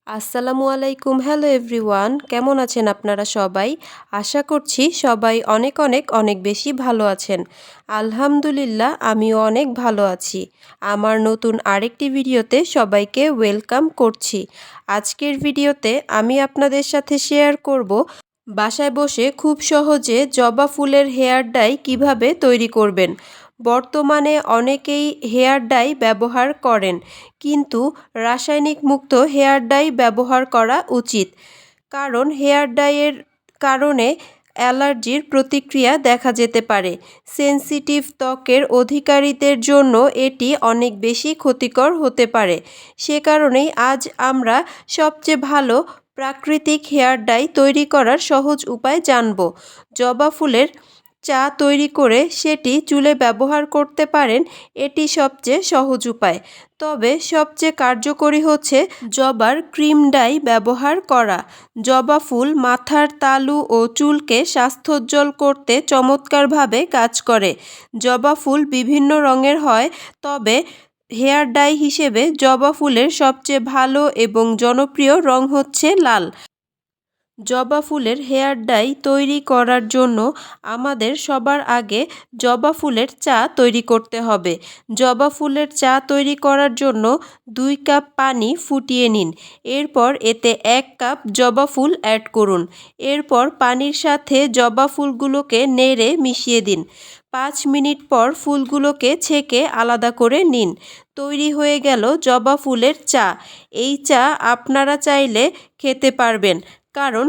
আসসালামু আলাইকুম। Hello everyone, কেমন আছেন আপনারা সবাই? আশা করছি সবাই অনেক অনেক অনেক বেশি ভালো আছেন। আলহামদুলিল্লাহ, আমিও অনেক ভালো আছি। আমার নতুন আরেকটি ভিডিওতে সবাইকে ওয়েলকাম করছি। আজকের ভিডিওতে আমি আপনাদের সাথে শেয়ার করব বাসায় বসে খুব সহজে জবা ফুলের হেয়ার ডাই কিভাবে তৈরি করবেন। বর্তমানে অনেকেই হেয়ার ডাই ব্যবহার করেন, কিন্তু রাসায়নিক মুক্ত হেয়ার ডাই ব্যবহার করা উচিত। কারণ হেয়ার ডাইয়ের কারণে অ্যালার্জির প্রতিক্রিয়া দেখা যেতে পারে। সেনসিটিভ ত্বকের অধিকারীদের জন্য এটি অনেক বেশি ক্ষতিকর হতে পারে। সে কারণেই আজ আমরা সবচেয়ে ভালো প্রাকৃতিক হেয়ার ডাই তৈরি করার সহজ উপায় জানব। জবা ফুলের চা তৈরি করে সেটি চুলে ব্যবহার করতে পারেন, এটি সবচেয়ে সহজ উপায়। তবে সবচেয়ে কার্যকরী হচ্ছে জবার ক্রিম ডাই ব্যবহার করা। জবা ফুল মাথার তালু ও চুলকে স্বাস্থ্যোজ্জ্বল করতে চমৎকারভাবে কাজ করে। জবা ফুল বিভিন্ন রঙের হয়, তবে হেয়ার ডাই হিসেবে জবা ফুলের সবচেয়ে ভালো এবং জনপ্রিয় রং হচ্ছে লাল। জবা ফুলের হেয়ার ডাই তৈরি করার জন্য আমাদের সবার আগে জবা ফুলের চা তৈরি করতে হবে। জবা ফুলের চা তৈরি করার জন্য 2 কাপ পানি ফুটিয়ে নিন। এরপর এতে 1 কাপ জবা ফুল অ্যাড করুন। এরপর পানির সাথে জবা ফুলগুলোকে নেড়ে মিশিয়ে দিন। 5 মিনিট পর ফুলগুলোকে ছেঁকে আলাদা করে নিন। তৈরি হয়ে গেল জবা ফুলের চা। এই চা আপনারা চাইলে খেতে পারবেন, কারণ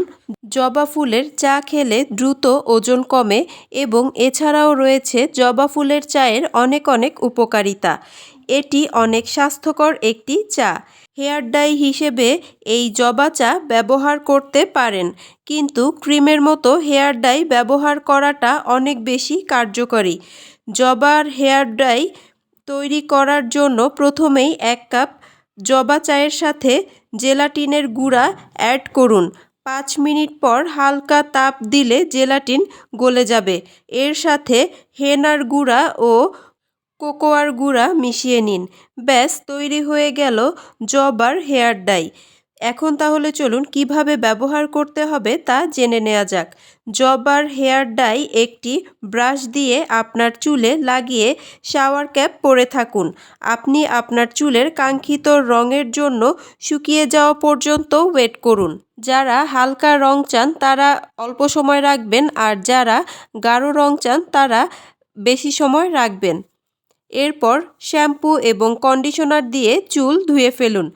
জবা ফুলের চা খেলে দ্রুত ওজন কমে এবং এছাড়াও রয়েছে জবা ফুলের চায়ের অনেক অনেক উপকারিতা। এটি অনেক স্বাস্থ্যকর একটি চা। হেয়ার ডাই হিসেবে এই জবা চা ব্যবহার করতে পারেন, কিন্তু ক্রিমের মতো হেয়ার ডাই ব্যবহার করাটা অনেক বেশি কার্যকরী। জবার হেয়ার ডাই তৈরি করার জন্য প্রথমেই 1 কাপ জবা চায়ের সাথে জেলাটিনের গুঁড়া অ্যাড করুন। 5 মিনিট পর হালকা তাপ দিলে জেলাটিন গলে যাবে। এর সাথে হেনার গুঁড়া ও কোকোয়ার গুঁড়া মিশিয়ে নিন। ব্যাস, তৈরি হয়ে গেল জবার হেয়ার ডাই। এখন তাহলে চলুন কিভাবে ব্যবহার করতে হবে তা জেনে নেওয়া যাক। জবার হেয়ার ডাই একটি ব্রাশ দিয়ে আপনার চুলে লাগিয়ে শাওয়ার ক্যাপ পরে থাকুন। আপনি আপনার চুলের কাঙ্ক্ষিত রঙের জন্য শুকিয়ে যাওয়া পর্যন্ত ওয়েট করুন। যারা হালকা রং চান তারা অল্প সময় রাখবেন, আর যারা গাঢ় রং চান তারা বেশি সময় রাখবেন। এরপর শ্যাম্পু এবং কন্ডিশনার দিয়ে চুল ধুয়ে ফেলুন।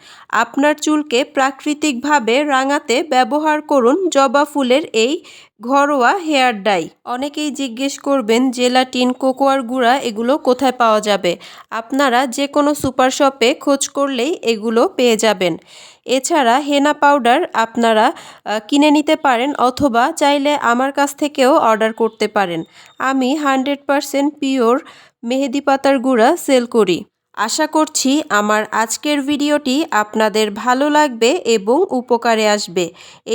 আপনার চুলকে প্রাকৃতিকভাবে রাঙাতে ব্যবহার করুন জবা ফুলের এই ঘরোয়া হেয়ার ডাই। অনেকেই জিজ্ঞেস করবেন জেলাটিন, কোকোয়ার গুঁড়া এগুলো কোথায় পাওয়া যাবে? আপনারা যে কোনো সুপার শপে খোঁজ করলেই এগুলো পেয়ে যাবেন। এছাড়া হেনা পাউডার আপনারা কিনে নিতে পারেন, অথবা চাইলে আমার কাছ থেকেও অর্ডার করতে পারেন। আমি 100% পিওর মেহেদি পাতার গুঁড়া সেল করি। আশা করছি আমার আজকের ভিডিওটি আপনাদের ভালো লাগবে এবং উপকারে আসবে।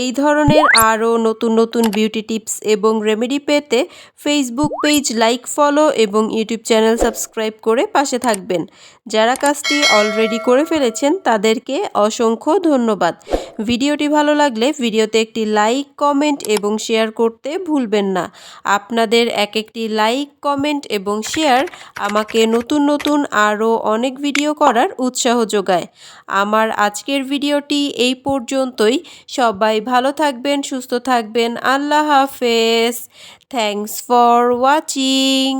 এই ধরনের আরও নতুন নতুন বিউটি টিপস এবং রেমেডি পেতে ফেসবুক পেজ লাইক, ফলো এবং ইউটিউব চ্যানেল সাবস্ক্রাইব করে পাশে থাকবেন। যারা কাজটি অলরেডি করে ফেলেছেন তাদেরকে অসংখ্য ধন্যবাদ। ভিডিওটি ভালো লাগলে ভিডিওতে একটি লাইক, কমেন্ট এবং শেয়ার করতে ভুলবেন না। আপনাদের এক একটি লাইক, কমেন্ট এবং শেয়ার আমাকে নতুন নতুন আরও অনেক ভিডিও করার উৎসাহ যোগায়। আমার আজকের ভিডিওটি এই পর্যন্তই। সবাই ভালো থাকবেন, সুস্থ থাকবেন। আল্লাহ হাফেজ। Thanks for watching.